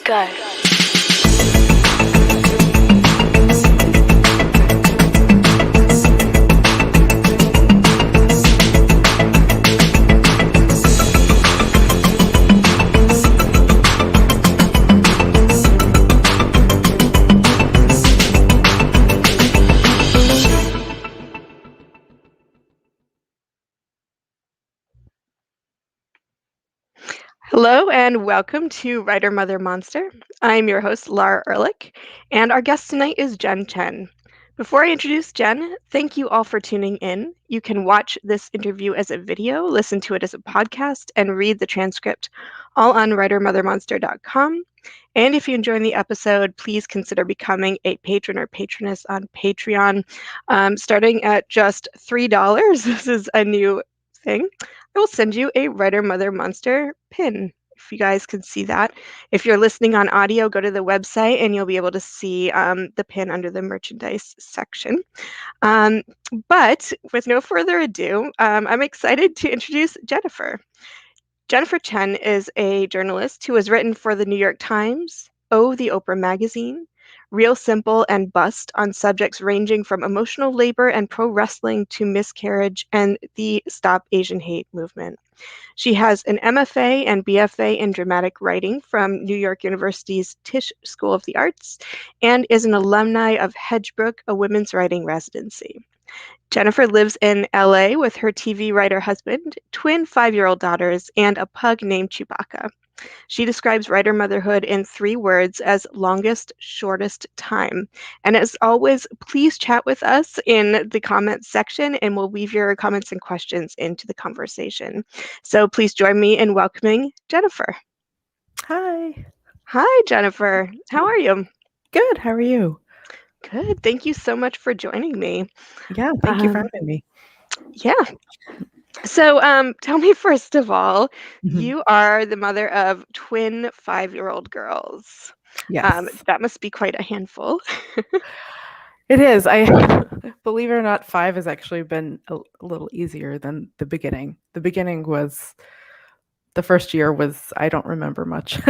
Go. Hello and welcome to Writer Mother Monster. I'm your host, Lara Ehrlich, and our guest tonight is Chen. Before I introduce Jen, thank you all for tuning in. You can watch this interview as a video, listen to it as a podcast, and read the transcript all on writermothermonster.com. And if you enjoyed the episode, please consider becoming a patron or patroness on Patreon, starting at just $3. This is a new thing. I will send you a Writer Mother Monster pin, if you guys can see that. If you're listening on audio, go to the website and you'll be able to see the pin under the merchandise section. But with no further ado, I'm excited to introduce Jennifer. Jennifer Chen is a journalist who has written for the New York Times, the Oprah Magazine, Real Simple, and Bust on subjects ranging from emotional labor and pro wrestling to miscarriage and the Stop Asian Hate movement. She has an MFA and BFA in dramatic writing from New York University's Tisch School of the Arts and is an alumni of Hedgebrook, a women's writing residency. Jennifer lives in LA with her TV writer husband, twin 5-year-old daughters, and a pug named Chewbacca. She describes writer motherhood in 3 words as longest, shortest time. And as always, please chat with us in the comments section and we'll weave your comments and questions into the conversation. So please join me in welcoming Jennifer. Hi. Hi, Jennifer. How are you? Good. How are you? Good. Thank you so much for joining me. Yeah, thank you for having me. Yeah. So tell me, first of all, you are the mother of twin 5-year-old girls. Yes. That must be quite a handful. It is. I believe it or not, 5 has actually been a little easier than the beginning. The beginning was, the first year was, I don't remember much.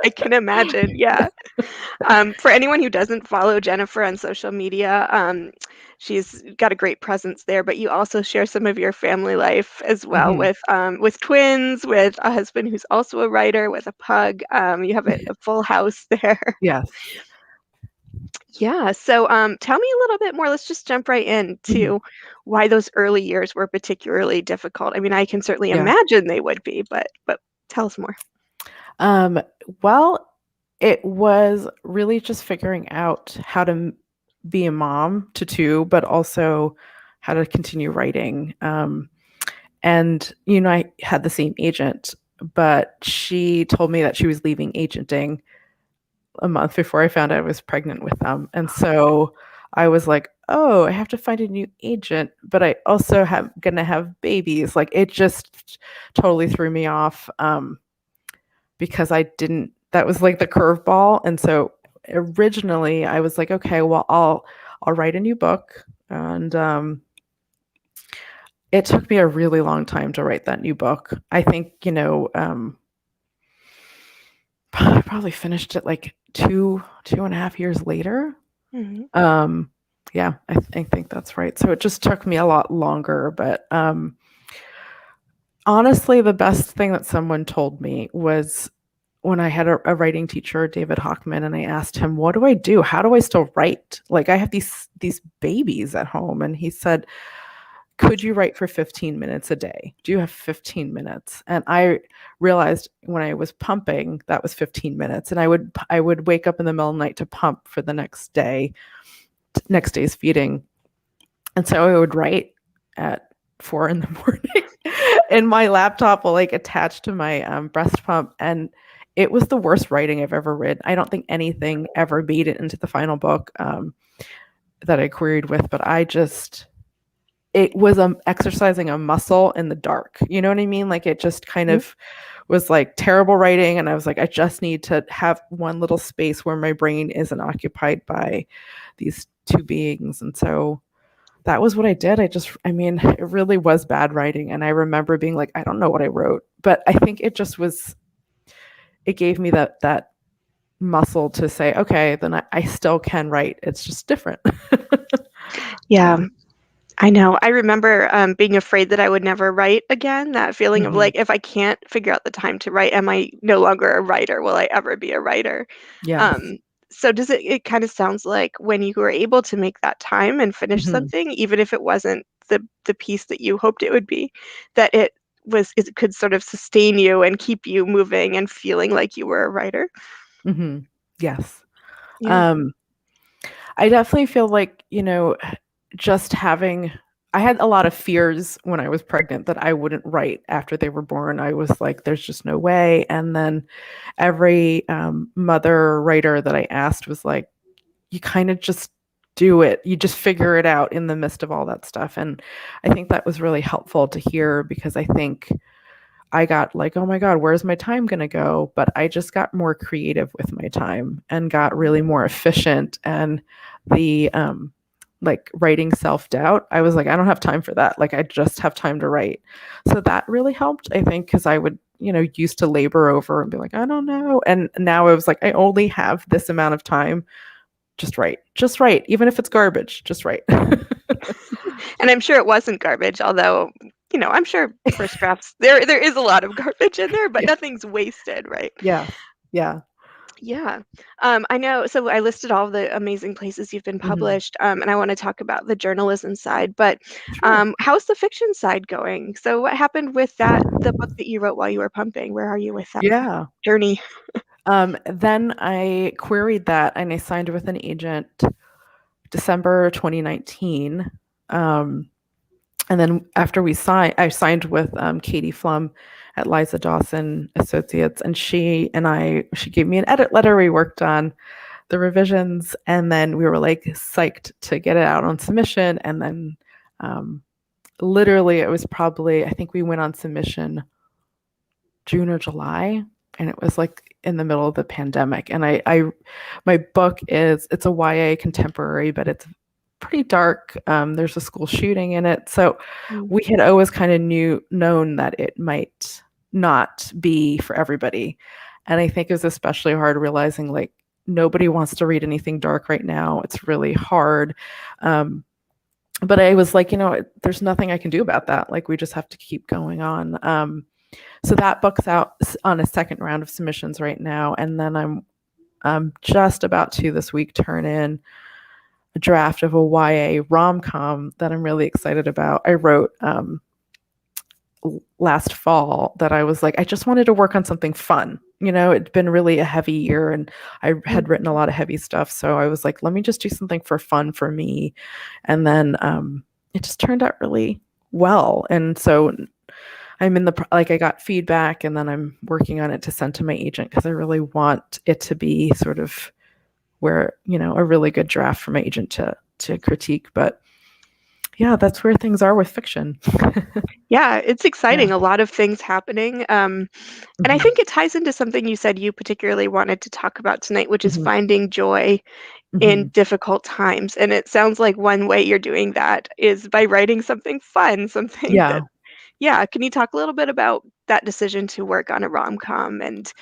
I can imagine, yeah. For anyone who doesn't follow Jennifer on social media, she's got a great presence there, but you also share some of your family life as well with twins, with a husband who's also a writer, with a pug. You have a full house there. Yes. Yeah, so tell me a little bit more. Let's just jump right into why those early years were particularly difficult. I mean, I can certainly imagine they would be, but tell us more. Well, it was really just figuring out how to be a mom to 2, but also how to continue writing. And, I had the same agent, but she told me that she was leaving agenting a month before I found out I was pregnant with them. And so I was like, oh, I have to find a new agent, but I also going to have babies. Like, it just totally threw me off. Because that was like the curveball. And so originally I was like, okay, well, I'll write a new book. And it took me a really long time to write that new book. I think, I probably finished it like 2.5 years later. Yeah, I think that's right. So it just took me a lot longer, but honestly, the best thing that someone told me was when I had a writing teacher, David Hochman, and I asked him, what do I do? How do I still write? Like, I have these babies at home. And he said, could you write for 15 minutes a day? Do you have 15 minutes? And I realized when I was pumping, that was 15 minutes. And I would wake up in the middle of the night to pump for the next day's feeding. And so I would write at 4 a.m. and my laptop will like attach to my breast pump. And it was the worst writing I've ever read. I don't think anything ever made it into the final book that I queried with, but it was exercising a muscle in the dark. You know what I mean? Like, it just kind of was like terrible writing. And I was like, I just need to have one little space where my brain isn't occupied by these 2 beings. And so that was what I did. It really was bad writing. And I remember being like, I don't know what I wrote, but I think it just was, it gave me that muscle to say, okay, then I still can write. It's just different. Yeah. Yeah. I know. I remember being afraid that I would never write again. That feeling of Hmm. like, if I can't figure out the time to write, am I no longer a writer? Will I ever be a writer? Yes. Um, so does it kind of sounds like when you were able to make that time and finish Hmm. something, even if it wasn't the piece that you hoped it would be, that it could sort of sustain you and keep you moving and feeling like you were a writer. Hmm. Yes. Yeah. Um, I definitely feel like, just having, I had a lot of fears when I was pregnant that I wouldn't write after they were born. I was like, there's just no way. And then every mother writer that I asked was like, you kind of just do it. You just figure it out in the midst of all that stuff. And I think that was really helpful to hear because I think I got like, oh my God, where's my time going to go? But I just got more creative with my time and got really more efficient. And the, like writing self doubt, I was like, I don't have time for that. Like, I just have time to write. So that really helped, I think, because I would, used to labor over and be like, I don't know. And now I was like, I only have this amount of time. Just write, even if it's garbage, just write. And I'm sure it wasn't garbage, although, I'm sure first drafts there is a lot of garbage in there, but Yeah. nothing's wasted, right? Yes. Yeah. Yeah. I know. So I listed all the amazing places you've been Hmm. published, and I want to talk about the journalism side, but Sure. how's the fiction side going? So what happened with the book that you wrote while you were pumping? Where are you with that Yeah. journey? Then I queried that and I signed with an agent December 2019. Um, and then after I signed with Katie Flum at Liza Dawson Associates, and she gave me an edit letter. We worked on the revisions, and then we were like psyched to get it out on submission. And then, um, literally, it was probably I think we went on submission June or July, and it was like in the middle of the pandemic. And my book it's a YA contemporary, but it's pretty dark. There's a school shooting in it, so Mm. we had always kind of known that it might not be for everybody. And I think it was especially hard realizing like nobody wants to read anything dark right now. It's really hard. Um, but I was like, there's nothing I can do about that. Like we just have to keep going on. So that book's out on a second round of submissions right now, and then I'm just about to this week turn in a draft of a YA rom com that I'm really excited about. I wrote last fall that I was like, I just wanted to work on something fun. It'd been really a heavy year, and I had written a lot of heavy stuff. So I was like, let me just do something for fun for me, and then it just turned out really well. And so I'm in like I got feedback and then I'm working on it to send to my agent because I really want it to be sort of where, a really good draft for my agent to critique. But yeah, that's where things are with fiction. Yeah, it's Yeah. exciting. A lot of things happening. And I Hmm. think it ties into something you said you particularly wanted to talk about tonight, which is Hmm. finding joy in Hmm. difficult times. And it sounds like one way you're doing that is by writing something fun, something that, Yeah. yeah. Can you talk a little bit about that decision to work on a rom-com and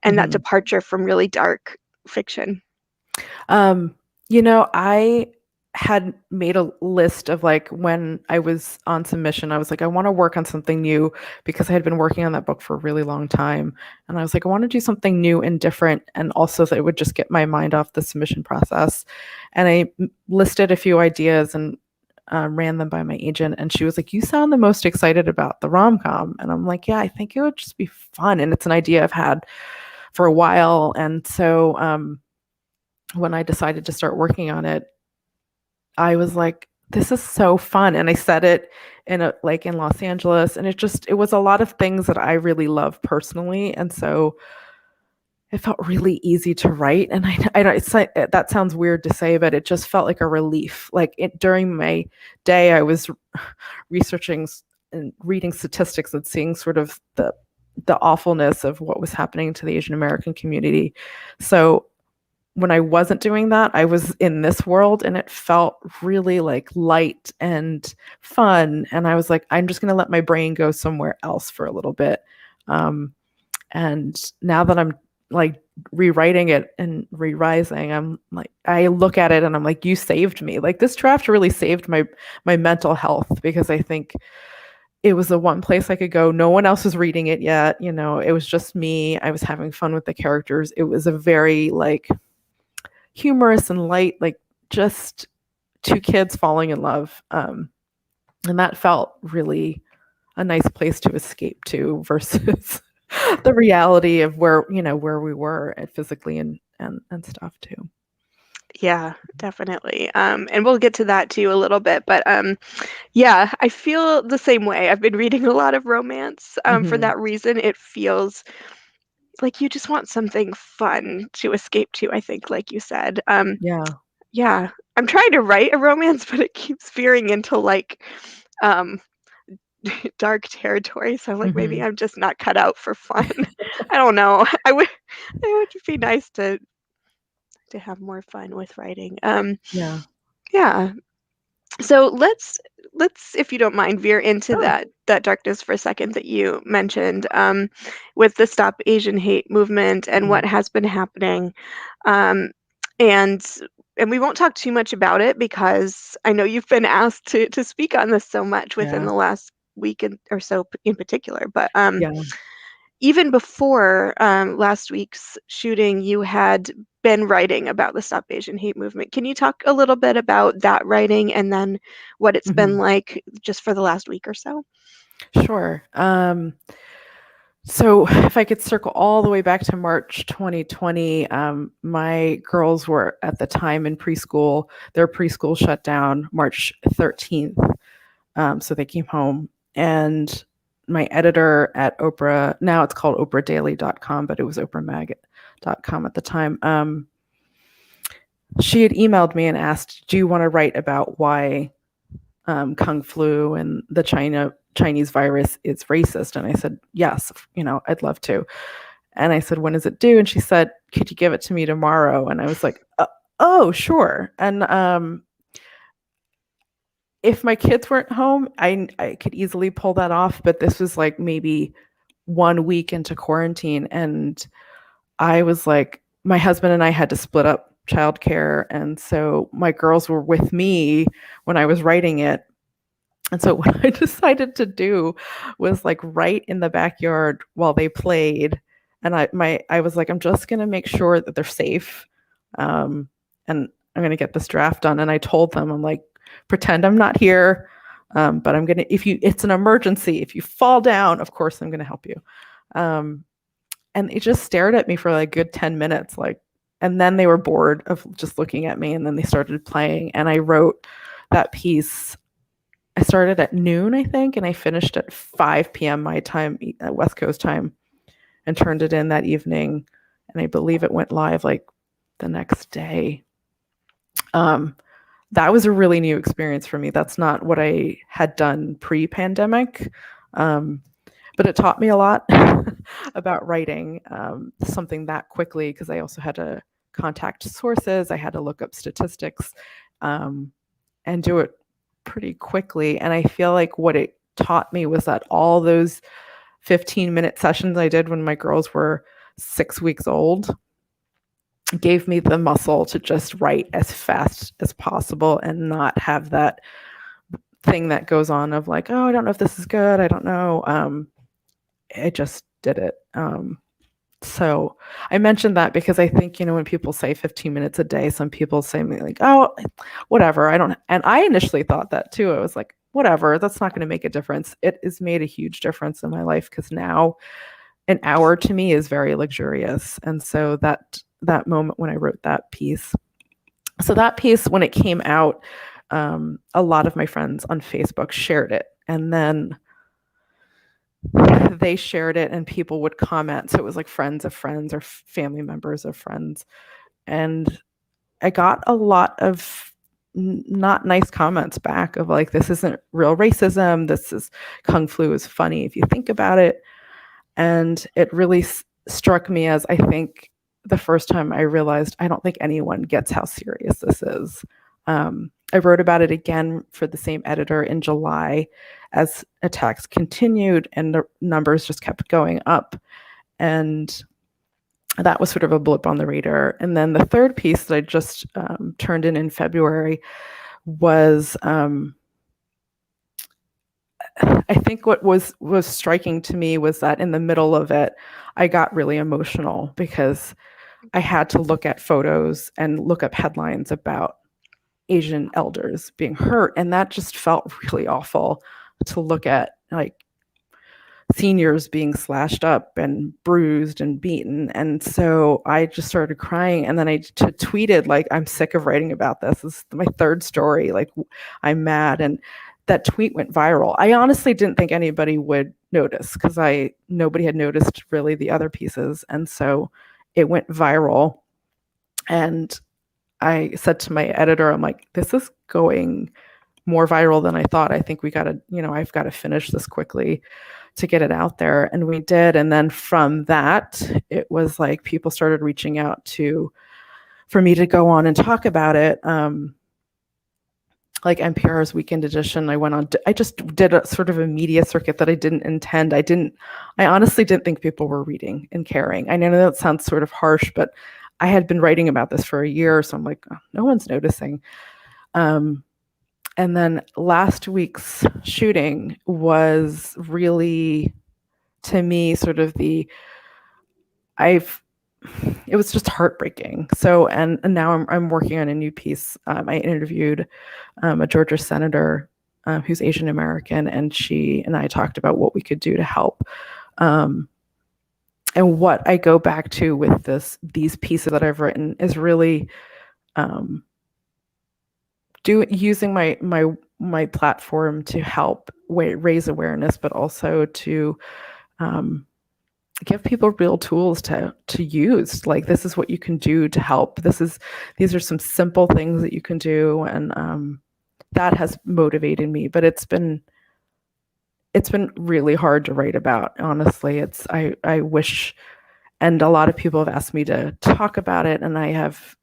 that Hmm. departure from really dark fiction? Um, I had made a list of like when I was on submission, I was like, I want to work on something new because I had been working on that book for a really long time. And I was like, I want to do something new and different. And also that it would just get my mind off the submission process. And I listed a few ideas and ran them by my agent. And she was like, you sound the most excited about the rom com. And I'm like, yeah, I think it would just be fun. And it's an idea I've had for a while. And so, when I decided to start working on it, I was like, this is so fun. And I said it in Los Angeles. And it was a lot of things that I really love personally. And so it felt really easy to write. And I don't, it's like, that sounds weird to say, but it just felt like a relief. Like during my day, I was researching and reading statistics and seeing sort of the awfulness of what was happening to the Asian American community. So when I wasn't doing that, I was in this world and it felt really like light and fun. And I was like, I'm just going to let my brain go somewhere else for a little bit. Um, and now that I'm like rewriting it and re-rising, I'm like, I look at it and I'm like, you saved me. Like this draft really saved my mental health, because I think it was the one place I could go. No one else was reading it yet. It was just me. I was having fun with the characters. It was a very like humorous and light, like just two kids falling in love. And that felt really a nice place to escape to versus the reality of where we were physically and stuff too. Yeah, definitely. And we'll get to that too a little bit, but yeah, I feel the same way. I've been reading a lot of romance. For Mm-hmm. that reason, it feels like you just want something fun to escape to, I think, like you said. Yeah. Yeah, I'm trying to write a romance, but it keeps veering into like um dark territory. So I'm like, maybe Mm-hmm. I'm just not cut out for fun. I don't know. It would be nice to have more fun with writing. Yeah. Yeah. So let's, if you don't mind, veer into Sure. that darkness for a second that you mentioned, with the Stop Asian Hate movement and Mm-hmm. what has been happening. Um, and and we won't talk too much about it because I know you've been asked to speak on this so much within Yeah. the last week or so in particular. But Yeah. even before last week's shooting, you had been writing about the Stop Asian Hate movement. Can you talk a little bit about that writing and then what it's been Mm-hmm. like just for the last week or so? Sure. So if I could circle all the way back to March 2020, my girls were at the time in preschool. Their preschool shut down March 13th. So they came home, and my editor at Oprah, now it's called oprahdaily.com, but it was oprahmag.com at the time. She had emailed me and asked, do you want to write about why Kung flu and the Chinese virus is racist? And I said, yes, I'd love to. And I said, when is it due? And she said, could you give it to me tomorrow? And I was like, oh, sure. And if my kids weren't home, I could easily pull that off. But this was like maybe 1 week into quarantine. And I was like, my husband and I had to split up childcare. And so my girls were with me when I was writing it. And so what I decided to do was like write in the backyard while they played. And I was like, I'm just gonna make sure that they're safe. And I'm gonna get this draft done. And I told them, I'm like, pretend I'm not here. But I'm gonna, if it's an emergency, if you fall down, of course I'm gonna help you. Um, and they just stared at me for like a good 10 minutes, like, and then they were bored of just looking at me, and then they started playing. And I wrote that piece. I started at noon, I think, and I finished at 5 p.m. my time, West Coast time, and turned it in that evening. And I believe it went live like the next day. That was a really new experience for me. That's not what I had done pre-pandemic, but it taught me a lot about writing something that quickly, because I also had to contact sources. I had to look up statistics, and do it pretty quickly. And I feel like what it taught me was that all those 15-minute sessions I did when my girls were 6 weeks old gave me the muscle to just write as fast as possible and not have that thing that goes on of like, oh, I don't know if this is good. I don't know. I just did it. So I mentioned that because I think, when people say 15 minutes a day, some people say like, oh, whatever. I don't. And I initially thought that too. I was like, whatever, that's not going to make a difference. It has made a huge difference in my life, because now an hour to me is very luxurious. And so that moment when I wrote that piece, when it came out, a lot of my friends on Facebook shared it. And then they shared it and people would comment. So it was like friends of friends or family members of friends. And I got a lot of not nice comments back of like, this isn't real racism. This is Kung flu is funny if you think about it. And it really struck me as, I think, the first time I realized I don't think anyone gets how serious this is. I wrote about it again for the same editor in July as attacks continued and the numbers just kept going up. And that was sort of a blip on the radar. And then the third piece that I just turned in February was I think what was striking to me was that in the middle of it, I got really emotional because I had to look at photos and look up headlines about Asian elders being hurt, and that just felt really awful to look at, like seniors being slashed up and bruised and beaten. And so I just started crying. And then I tweeted, like, I'm sick of writing about this. This is my third story. Like, I'm mad. And that tweet went viral. I honestly didn't think anybody would notice because nobody had noticed really the other pieces. And so it went viral. And I said to my editor, I'm like, this is going more viral than I thought. I think I've got to finish this quickly to get it out there. And we did. And then from that, it was like people started reaching out for me to go on and talk about it. Like NPR's Weekend Edition, I just did a sort of a media circuit that I didn't intend. I honestly didn't think people were reading and caring. I know that sounds sort of harsh, but I had been writing about this for a year. So I'm like, oh, no one's noticing. And then last week's shooting was really, to me, sort of it was just heartbreaking. So, and now I'm working on a new piece. I interviewed a Georgia senator who's Asian American, and she and I talked about what we could do to help. And what I go back to with these pieces that I've written is really using my platform to help raise awareness, but also to give people real tools to use. Like, this is what you can do to help. These are some simple things that you can do, and that has motivated me. But it's been really hard to write about. Honestly, I wish, and a lot of people have asked me to talk about it, and I have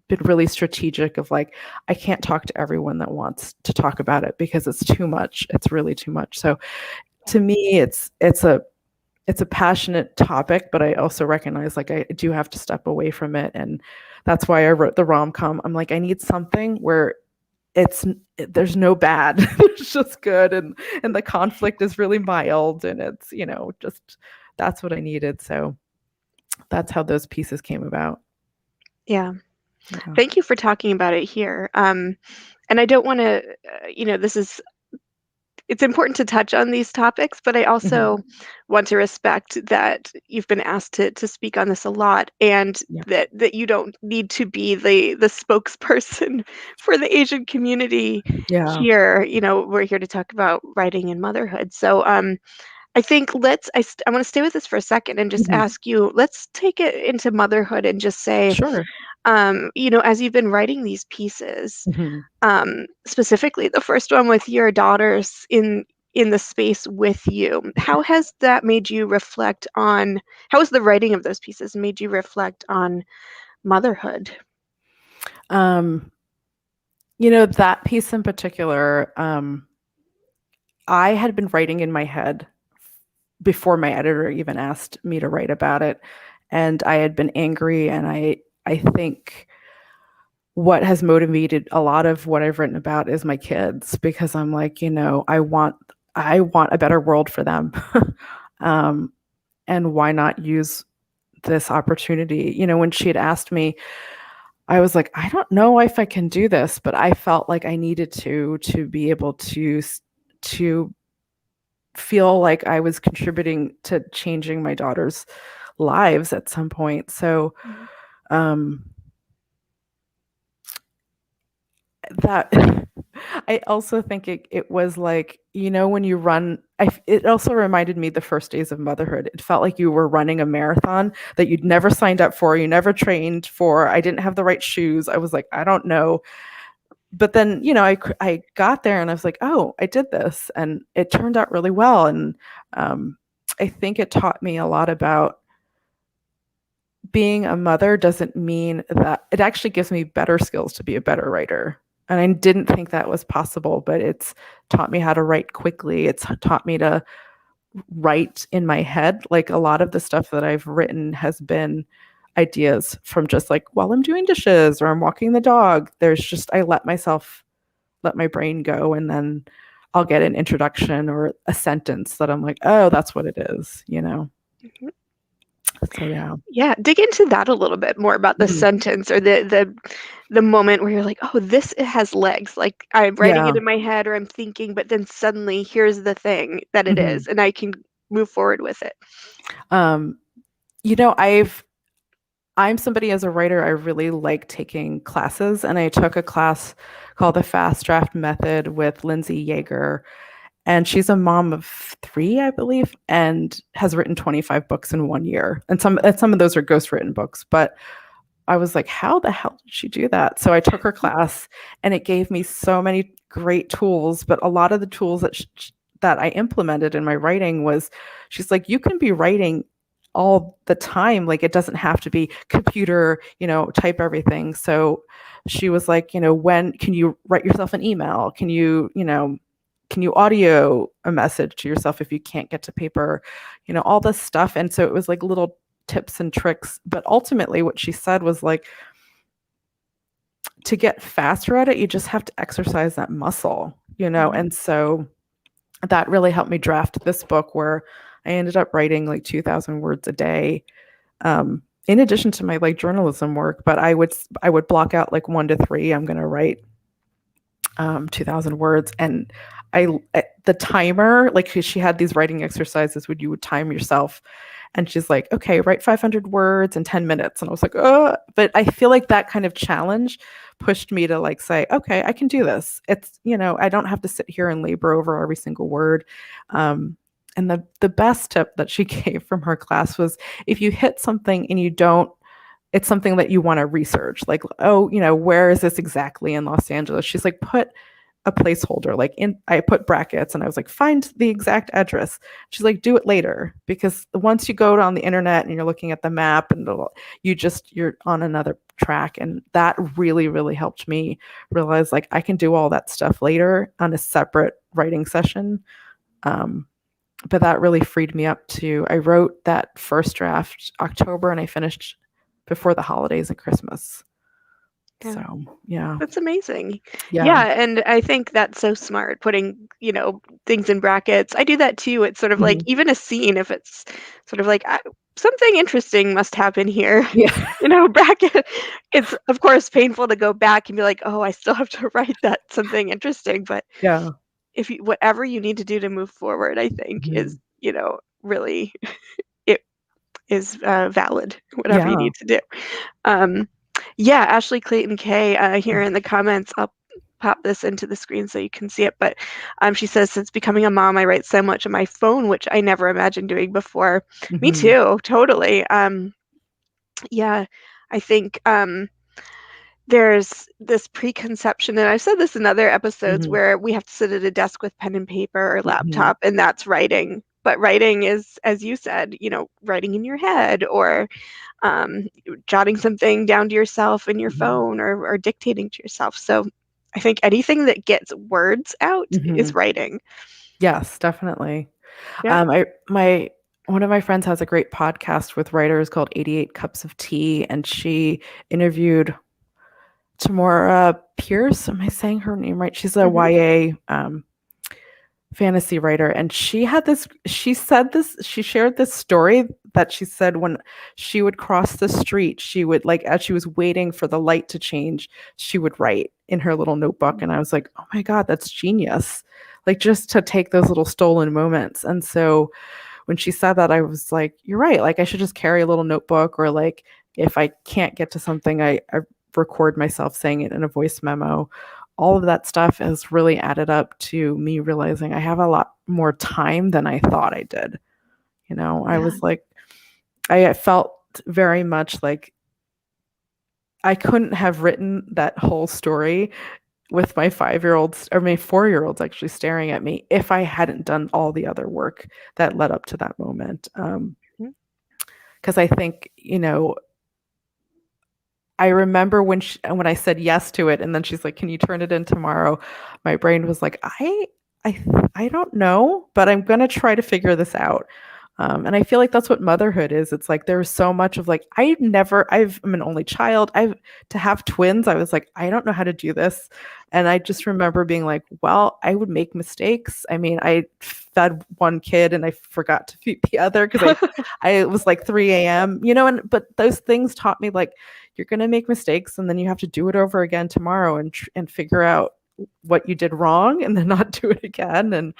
been really strategic of, like, I can't talk to everyone that wants to talk about it because it's too much. It's really too much. So to me, it's a passionate topic, but I also recognize, like, I do have to step away from it. And that's why I wrote the rom-com. I'm like, I need something where there's no bad. It's just good. And the conflict is really mild, and it's, just, that's what I needed. So that's how those pieces came about. Yeah. Thank you for talking about it here. And I don't want to, it's important to touch on these topics, but I also want to respect that you've been asked to speak on this a lot, and that you don't need to be the spokesperson for the Asian community here. We're here to talk about writing and motherhood. So I think I want to stay with this for a second and just ask you, let's take it into motherhood and just say, sure. As you've been writing these pieces, specifically the first one with your daughters in the space with you, how has that made you reflect on, how has the writing of those pieces made you reflect on motherhood? That piece in particular, I had been writing in my head before my editor even asked me to write about it. And I had been angry, and I think what has motivated a lot of what I've written about is my kids, because I'm like, I want a better world for them. And why not use this opportunity? When she had asked me, I was like, I don't know if I can do this, but I felt like I needed to be able to feel like I was contributing to changing my daughter's lives at some point. So, that I also think it was like, when you run, it also reminded me the first days of motherhood. It felt like you were running a marathon that you'd never signed up for, you never trained for. I didn't have the right shoes. I was like, I don't know. But then, I got there and I was like, oh, I did this, and it turned out really well. And I think it taught me a lot about being a mother. Doesn't mean that it actually gives me better skills to be a better writer. And I didn't think that was possible, but it's taught me how to write quickly. It's taught me to write in my head. Like, a lot of the stuff that I've written has been ideas from just like while I'm doing dishes or I'm walking the dog. There's just, I let my brain go, and then I'll get an introduction or a sentence that I'm like, oh, that's what it is, you know? Mhm. So yeah. Yeah, dig into that a little bit more about the Mhm. sentence or the moment where you're like, "Oh, this it has legs." Like, I'm writing it Yeah. in my head or I'm thinking, but then suddenly here's the thing that it Mhm. is, and I can move forward with it. Um, I'm somebody as a writer, I really like taking classes, and I took a class called the Fast Draft Method with Lindsay Yeager, and she's a mom of 3, I believe, and has written 25 books in 1 year. And some of those are ghostwritten books, but I was like, how the hell did she do that? So I took her class, and it gave me so many great tools, but a lot of the tools that I implemented in my writing was, she's like, you can be writing all the time. Like, it doesn't have to be computer, type everything. So she was like, when can you write yourself an email? Can you audio a message to yourself if you can't get to paper? All this stuff. And so it was like little tips and tricks. But ultimately, what she said was like, to get faster at it, you just have to exercise that muscle. Mhm. And so that really helped me draft this book, where I ended up writing like 2,000 words a day, in addition to my like journalism work. But I would block out like 1 to 3. I'm going to write 2,000 words. And the timer, like she had these writing exercises where you would time yourself, and she's like, okay, write 500 words in 10 minutes. And I was like, oh, but I feel like that kind of challenge pushed me to like say, okay, I can do this. I don't have to sit here and labor over every single word. And the best tip that she gave from her class was, if you hit something and you don't, it's something that you want to research, like, oh, where is this exactly in Los Angeles? She's like, put a placeholder, like, I put brackets, and I was like, find the exact address. She's like, do it later, because once you go on the internet and you're looking at the map, and you're on another track. And that really, really helped me realize, like, I can do all that stuff later on a separate writing session. But that really freed me up to, I wrote that first draft October, and I finished before the holidays and Christmas. Yeah. So yeah. That's amazing. Yeah. Yeah, and I think that's so smart, putting, things in brackets. I do that too. It's sort of like Mhm. even a scene, if it's sort of like, something interesting must happen here, Yeah. bracket. It's, of course, painful to go back and be like, "Oh, I still have to write that something interesting," but Yeah. if you whatever you need to do to move forward, I think is, Mhm. really it is, valid, whatever you Yeah. need to do. Um, yeah, Ashley Clayton K, here in the comments, I'll pop this into the screen so you can see it, but, she says, "Since becoming a mom, I write so much on my phone, which I never imagined doing before." Me Mhm. too, totally. Yeah, I think, there's this preconception, and I've said this in other episodes, Mhm. where we have to sit at a desk with pen and paper or Mhm. laptop, and that's writing. But writing is, as you said, writing in your head, or um, jotting something down to yourself in your Mhm. phone, or dictating to yourself. So I think anything that gets words out is Mhm. writing. Yes, definitely. Yeah. I my One of my friends has a great podcast with writers called 88 Cups of Tea, and she interviewed Tamora Pierce. Am I saying her name right? She's a Hmm. YA fantasy writer, and she shared this story that she said, when she would cross the street, she would, like, as she was waiting for the light to change, she would write in her little notebook. And I was like, oh my god, that's genius, like, just to take those little stolen moments. And so when she said that, I was like, you're right, like, I should just carry a little notebook, or like, if I can't get to something, I record myself saying it in a voice memo. All of that stuff has really added up to me realizing I have a lot more time than I thought I did. I Yeah. was like, I felt very much like I couldn't have written that whole story with my 5-year-olds, or my 4-year-olds actually staring at me, if I hadn't done all the other work that led up to that moment. Mhm. Because I think, I remember when I said yes to it, and then she's like, "Can you turn it in tomorrow?" My brain was like, I don't know, but I'm gonna try to figure this out. And I feel like that's what motherhood is. It's like there's so much of like I'm an only child. I've to have twins. I was like, I don't know how to do this, and I just remember being like, well, I would make mistakes. I mean, I fed one kid and I forgot to feed the other because I was like 3 a.m. And but those things taught me like you're gonna make mistakes and then you have to do it over again tomorrow and figure out what you did wrong and then not do it again. And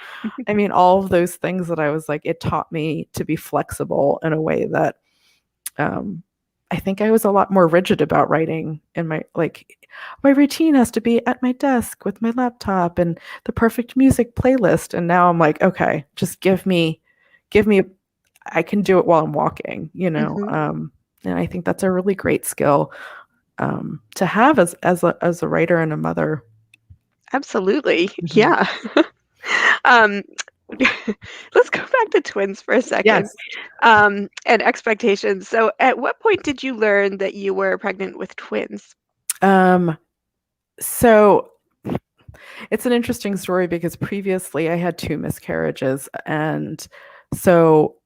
I mean, all of those things that I was like, it taught me to be flexible in a way that um, I think I was a lot more rigid about writing in my routine has to be at my desk with my laptop and the perfect music playlist. And now I'm like, okay, just give me, I can do it while I'm walking. Mhm. And I think that's a really great skill to have as a writer and a mother. Absolutely. Mhm. Yeah. Um, let's go back to twins for a second, Yes. and expectations. So, at what point did you learn that you were pregnant with twins? Um, so it's an interesting story because previously I had two miscarriages. And so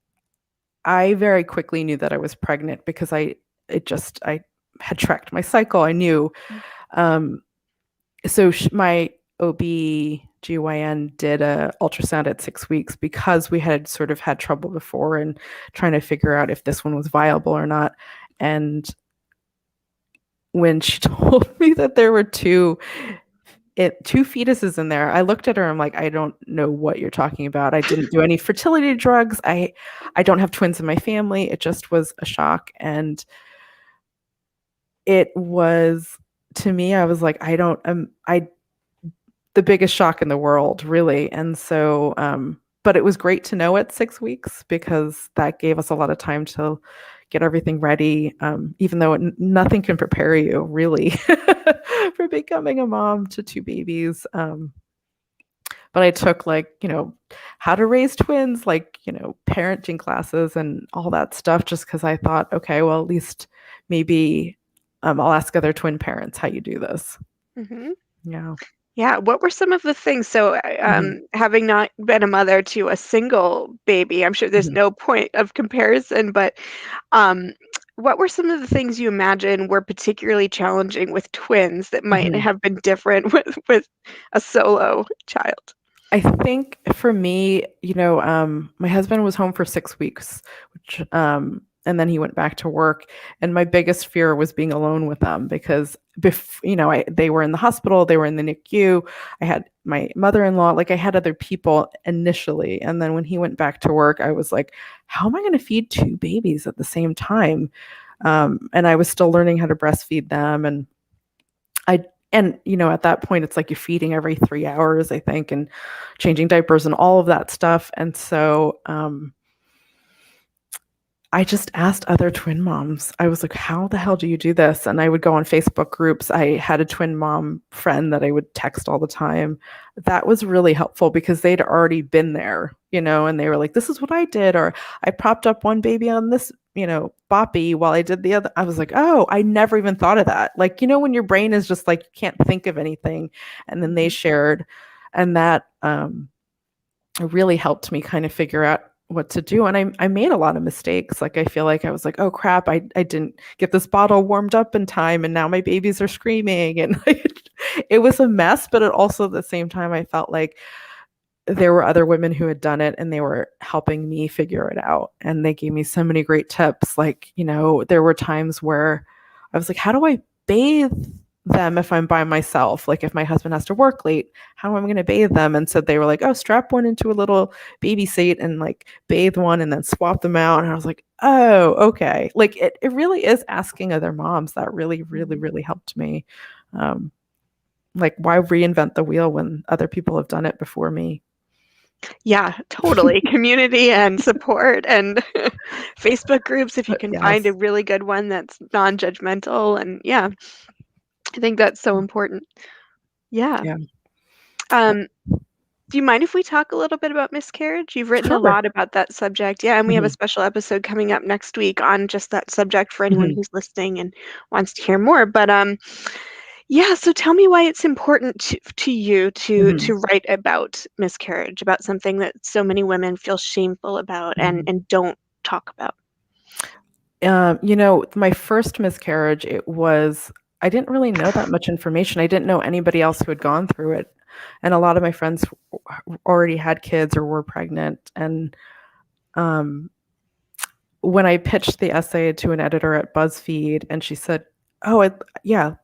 I very quickly knew that I was pregnant because I had tracked my cycle. I knew. Um, so my OB/GYN did a ultrasound at 6 weeks because we had sort of had trouble before and trying to figure out if this one was viable or not. And when she told me that there were two fetuses in there, I looked at her. I'm like, I don't know what you're talking about. I didn't do any fertility drugs. I don't have twins in my family. It just was a shock. And it was, to me, I was like, I don't I the biggest shock in the world, really. And so but it was great to know at 6 weeks because that gave us a lot of time to get everything ready, even though nothing can prepare you really for becoming a mom to two babies. But I took how to raise twins, parenting classes and all that stuff, just because I thought, okay, well, at least maybe I'll ask other twin parents how you do this. Mhm. Yeah. Yeah, what were some of the things? So, Hmm. having not been a mother to a single baby, I'm sure there's Hmm. no point of comparison, but um, what were some of the things you imagine were particularly challenging with twins that might Hmm. have been different with a solo child? I think for me, my husband was home for 6 weeks, and then he went back to work. And my biggest fear was being alone with them because, they were in the hospital, they were in the NICU. I had my mother-in-law, like I had other people initially. And then when he went back to work, I was like, how am I going to feed two babies at the same time? And I was still learning how to breastfeed them. I at that point it's like you're feeding every 3 hours, I think, and changing diapers and all of that stuff. And so I just asked other twin moms. I was like, how the hell do you do this? And I would go on Facebook groups. I had a twin mom friend that I would text all the time. That was really helpful because they'd already been there, and they were like, this is what I did. Or I propped up one baby on this, boppy while I did the other. I was like, oh, I never even thought of that. Like, when your brain is just like, you can't think of anything. And then they Mhm. shared, and that really helped me kind of figure out what to do. And I made a lot of mistakes. Like I feel like I was like, oh crap, I didn't get this bottle warmed up in time and now my babies are screaming. And it was a mess, but it also at the same time I felt like there were other women who had done it and they were helping me figure it out. And they gave me so many great tips. Like, there were times where I was like, how do I bathe them if I'm by myself? Like if my husband has to work late, how am I going to bathe them? And so they were like, oh, strap one into a little baby seat and like bathe one and then swap them out. And I was like, oh, okay. Like it really is asking other moms that really, really, Mhm. really helped me. Um, like why reinvent the wheel when other people have done it before me? Yeah, totally. Community and support and Facebook groups if you can find a Yes. really good one that's non-judgmental, and yeah, I think that's so important. Yeah. Yeah. Um, do you mind if we talk a little bit about miscarriage? You've written a Sure. lot about that subject. Yeah, and we have a Mhm. special episode coming up next week on just that subject for anyone Mhm. who's listening and wants to hear more. But Yeah, so tell me why it's important to you Mhm, to write about miscarriage, about something that so many women feel shameful about mhm. and don't talk about. My first miscarriage, I didn't really know that much information. I didn't know anybody else who had gone through it. And a lot of my friends already had kids or were pregnant. And um, when I pitched the essay to an editor at BuzzFeed and she said, "Oh, yeah,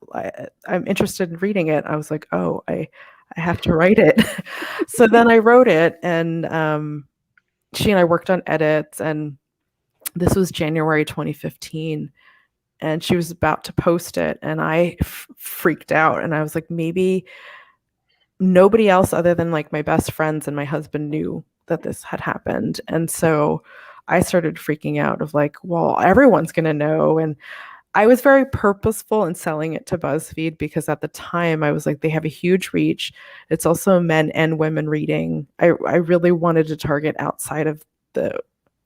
I'm interested in reading it," I was like, "Oh, I have to write it." So then I wrote it, and she and I worked on edits, and this was January 2015, and she was about to post it, and I freaked out, and I was like, maybe nobody else other than like my best friends and my husband knew that this had happened. And so I started freaking out of like, well, everyone's going to know. And I was very purposeful in selling it to BuzzFeed because at the time I was like, they have a huge reach. It's also men and women reading. I really wanted to target outside of the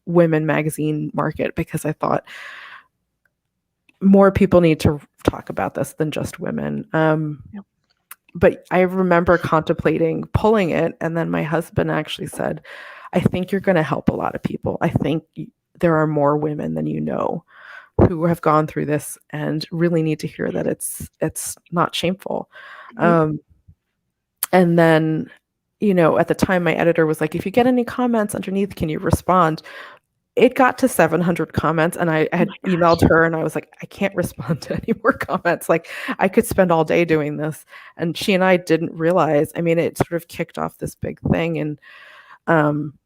women magazine market because I thought more people need to talk about this than just women. Yep. But I remember contemplating pulling it, and then my husband actually said, "I think you're going to help a lot of people. I think there are more women than you know who have gone through this and really need to hear that it's not shameful." Mhm. Um, and then, at the time, my editor was like, "If you get any comments underneath, can you respond?" It got to 700 comments, and I Oh had my emailed gosh. her and I was like, I can't respond to any more comments. Like, I could spend all day doing this. And she and I didn't realize, I mean, it sort of kicked off this big thing. And um,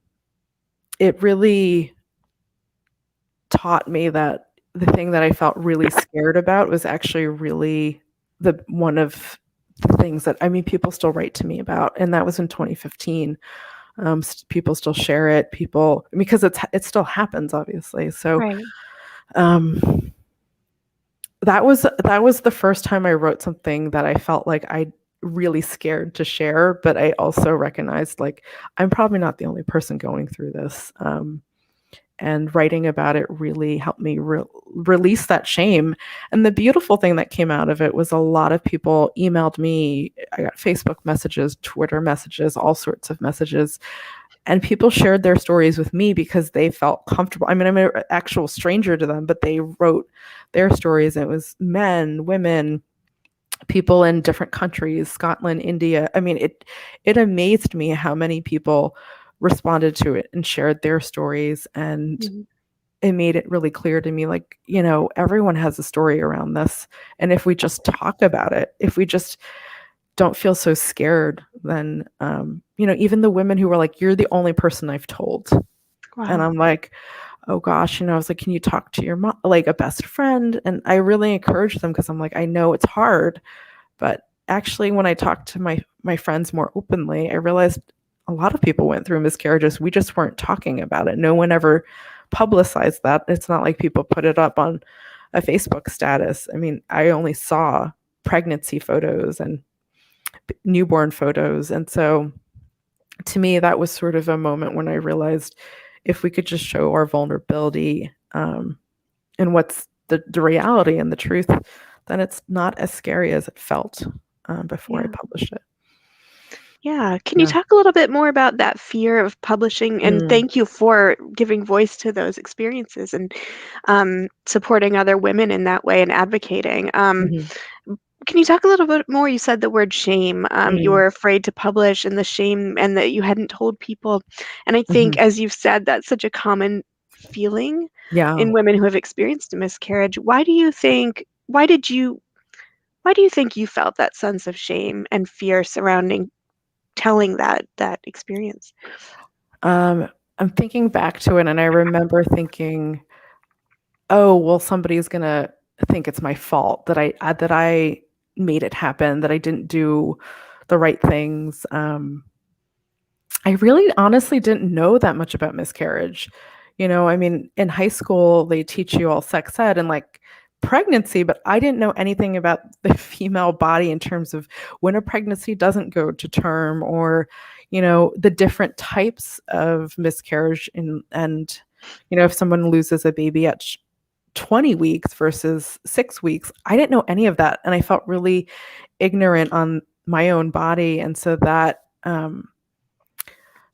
it really taught me that the thing that I felt really scared about was actually really the one of the things that, I mean, people still write to me about. And that was in 2015. People still share it. People, because it still happens, obviously. So, Right. um, that was the first time I wrote something that I felt like I really scared to share, but I also recognized like I'm probably not the only person going through this. And writing about it really helped me release that shame. And the beautiful thing that came out of it was a lot of people emailed me. I got Facebook messages, Twitter messages, all sorts of messages, and people shared their stories with me because they felt comfortable. I mean, I'm an actual stranger to them, but they wrote their stories. It was men, women, people in different countries, Scotland, India. I mean, it amazed me how many people responded to it and shared their stories, and Mhm. it made it really clear to me like, everyone has a story around this, and if we just talk about it, if we just don't feel so scared, then even the women who were like, "You're the only person I've told," and Wow. I'm like, "Oh gosh," I was like, "Can you talk to your mom, like a best friend?" And I really encouraged them because I'm like, I know it's hard, but actually, when I talked to my friends more openly, I realized a lot of people went through miscarriages. We just weren't talking about it. No one ever publicized that. It's not like people put it up on a Facebook status. I mean, I only saw pregnancy photos and newborn photos. And so to me, that was sort of a moment when I realized if we could just show our vulnerability, and what's the reality and the truth, then it's not as scary as it felt before I Yeah. published it. Yeah. Can you Yeah. talk a little bit more about that fear of publishing? And Mm, thank you for giving voice to those experiences and supporting other women in that way and advocating. mhm, Can you talk a little bit more? You said the word shame. You mm, were afraid to publish, and the shame, and that you hadn't told people. And I think, mhm. as you've said, that's such a common feeling Yeah. in women who have experienced a miscarriage. Why do you think? Why do you think you felt that sense of shame and fear surrounding telling that experience? Um, I'm thinking back to it, and I remember thinking, "Oh, well, somebody's gonna think it's my fault that I made it happen, that I didn't do the right things." I really honestly didn't know that much about miscarriage. I mean, in high school, they teach you all sex ed and like pregnancy, but I didn't know anything about the female body in terms of when a pregnancy doesn't go to term, or, the different types of miscarriage, and if someone loses a baby at 20 weeks versus 6 weeks. I didn't know any of that. And I felt really ignorant on my own body. And so that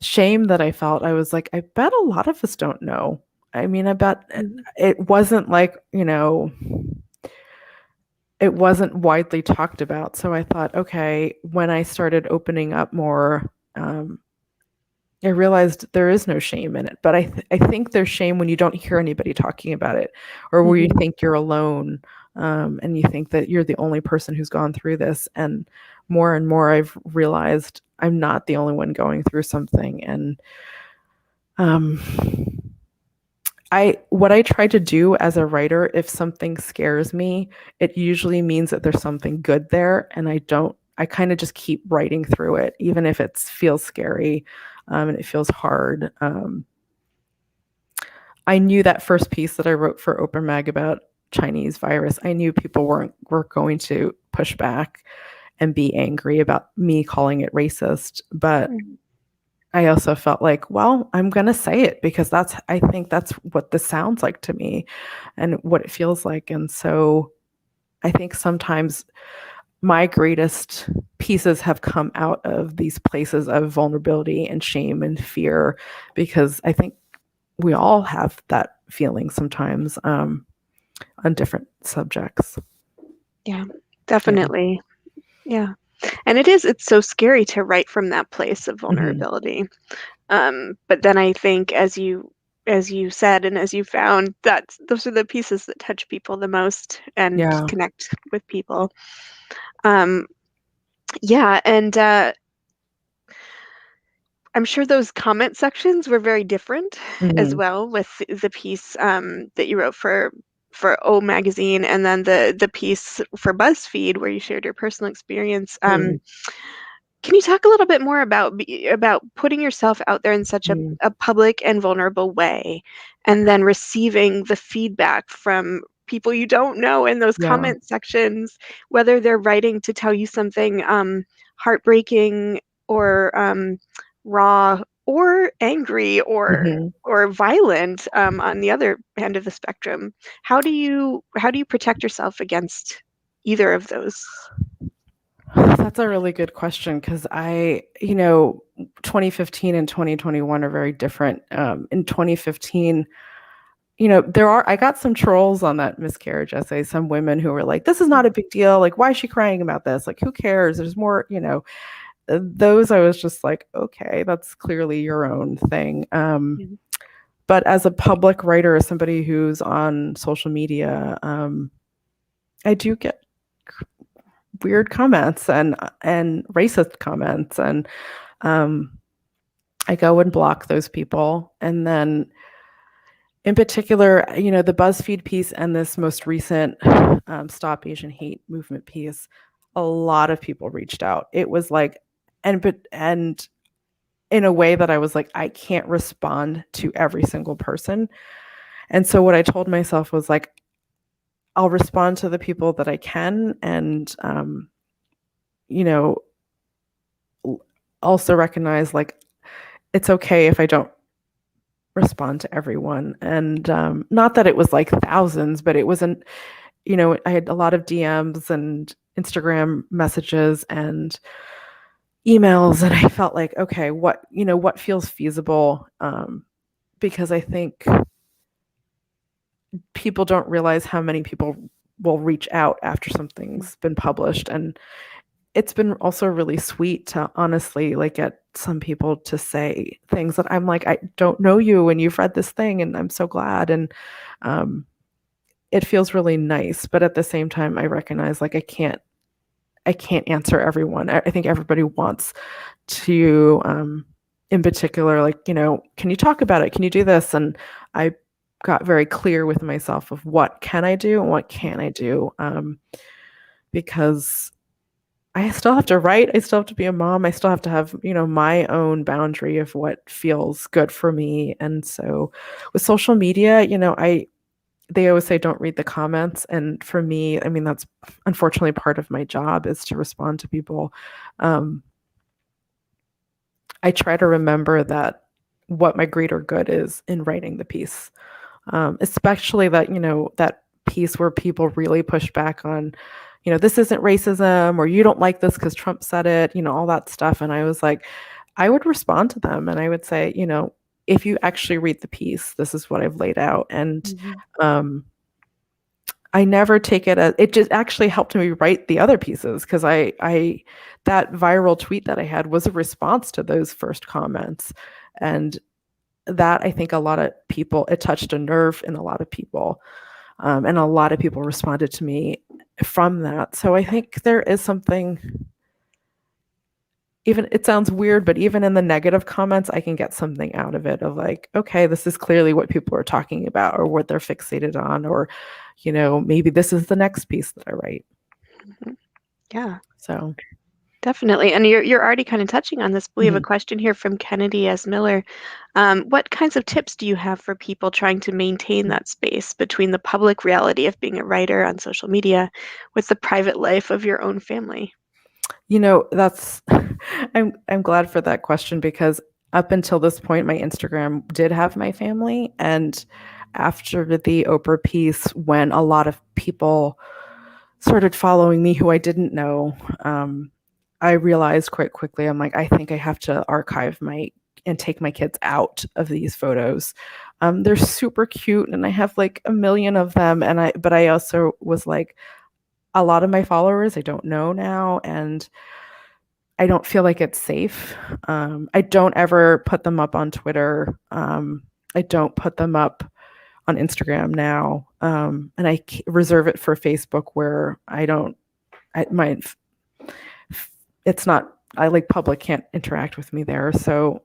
shame that I felt, I was like, I bet a lot of us don't know. I mean, I bet Mhm. it wasn't like, it wasn't widely talked about. So I thought, okay, when I started opening up more, I realized there is no shame in it. But I think there's shame when you don't hear anybody talking about it, or where you Mhm. think you're alone, and you think that you're the only person who's gone through this. And more, I've realized I'm not the only one going through something. And um, what I try to do as a writer, if something scares me, it usually means that there's something good there, and I kind of just keep writing through it, even if it feels scary, and it feels hard. I knew that first piece that I wrote for Oprah Mag about Chinese virus, I knew people were going to push back and be angry about me calling it racist, but Mhm. I also felt like, well, I'm going to say it because I think that's what this sounds like to me and what it feels like. And so I think sometimes my greatest pieces have come out of these places of vulnerability and shame and fear, because I think we all have that feeling sometimes, on different subjects. Yeah, Yeah. definitely. Yeah. And it's so scary to write from that place of Hmm. vulnerability. But then I think as you said and as you found, that those are the pieces that touch people the most and Yeah. connect with people. Um, yeah, and I'm sure those comment sections were very different as Hmm. well with the piece that you wrote for O Magazine and then the piece for BuzzFeed where you shared your personal experience. Can you talk a little bit more about putting yourself out there in such Hmm. a public and vulnerable way, and then receiving the feedback from people you don't know in those Yeah. comment sections, whether they're writing to tell you something heartbreaking or raw or angry Hmm. or violent on the other end of the spectrum? How do you protect yourself against either of those? That's a really good question because 2015 and 2021 are very different. In 2015, I got some trolls on that miscarriage essay, some women who were like, this is not a big deal. Like, why is she crying about this? Like, who cares? There's more, those I was just like, okay, that's clearly your own thing. Mhm. But as a public writer, as somebody who's on social media, I do get weird comments and racist comments, and um, I go and block those people. And then, in particular, the BuzzFeed piece and this most recent Stop Asian Hate movement piece, a lot of people reached out. It was like, and in a way that I was like, I can't respond to every single person. And so what I told myself was like, I'll respond to the people that I can, and you know, also recognize like it's okay if I don't respond to everyone. And not that it was like thousands, but it wasn't. I had a lot of DMs and Instagram messages and emails, and I felt like, okay, what feels feasible? Because I think people don't realize how many people will reach out after something's been published. And it's been also really sweet to honestly like get some people to say things that I'm like, I don't know you and you've read this thing and I'm so glad. And um, it feels really nice. But at the same time, I recognize like I can't answer everyone. I think everybody wants to, in particular, like, can you talk about it? Can you do this? And I got very clear with myself of what can I do and what can't I do, because I still have to write. I still have to be a mom. I still have to have, my own boundary of what feels good for me. And so with social media, they always say don't read the comments. And for me, I mean, that's unfortunately part of my job is to respond to people. Um, I try to remember that what my greater good is in writing the piece. Especially that, that piece where people really push back on, this isn't racism, or you don't like this because Trump said it, all that stuff. And I was like, I would respond to them and I would say, if you actually read the piece, this is what I've laid out. And Mhm. um, I never take it as, it just actually helped me write the other pieces, because that viral tweet that I had was a response to those first comments. And that, I think a lot of people, it touched a nerve in a lot of people. And a lot of people responded to me from that. So I think there is something, even, it sounds weird, but even in the negative comments, I can get something out of it, of like, okay, this is clearly what people are talking about or what they're fixated on, or, maybe this is the next piece that I write. Mhm. Yeah, So, definitely. And you're already kind of touching on this. We have a mhm. question here from Kennedy S. Miller. What kinds of tips do you have for people trying to maintain that space between the public reality of being a writer on social media with the private life of your own family? That's I'm glad for that question, because up until this point my Instagram did have my family, and after the Oprah piece, when a lot of people started following me who I didn't know, I realized quite quickly, I'm like, I think I have to archive my and take my kids out of these photos. They're super cute and I have like a million of them, but I also was like, a lot of my followers I don't know now, and I don't feel like it's safe. I don't ever put them up on Twitter. I don't put them up on Instagram now, and I reserve it for Facebook, where I don't. It's not. I like public can't interact with me there. So,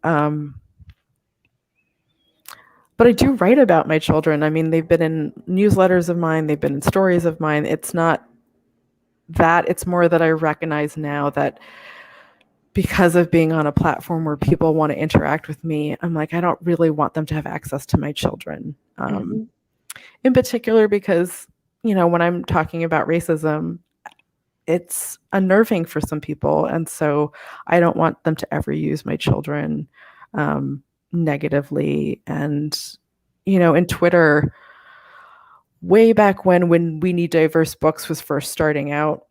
but I do write about my children. I mean, they've been in newsletters of mine. They've been in stories of mine. It's not that. It's more that I recognize now that, because of being on a platform where people want to interact with me, I'm like, I don't really want them to have access to my children. Mhm. In particular, because, when I'm talking about racism, it's unnerving for some people. And so I don't want them to ever use my children negatively. And, in Twitter, way back when We Need Diverse Books was first starting out,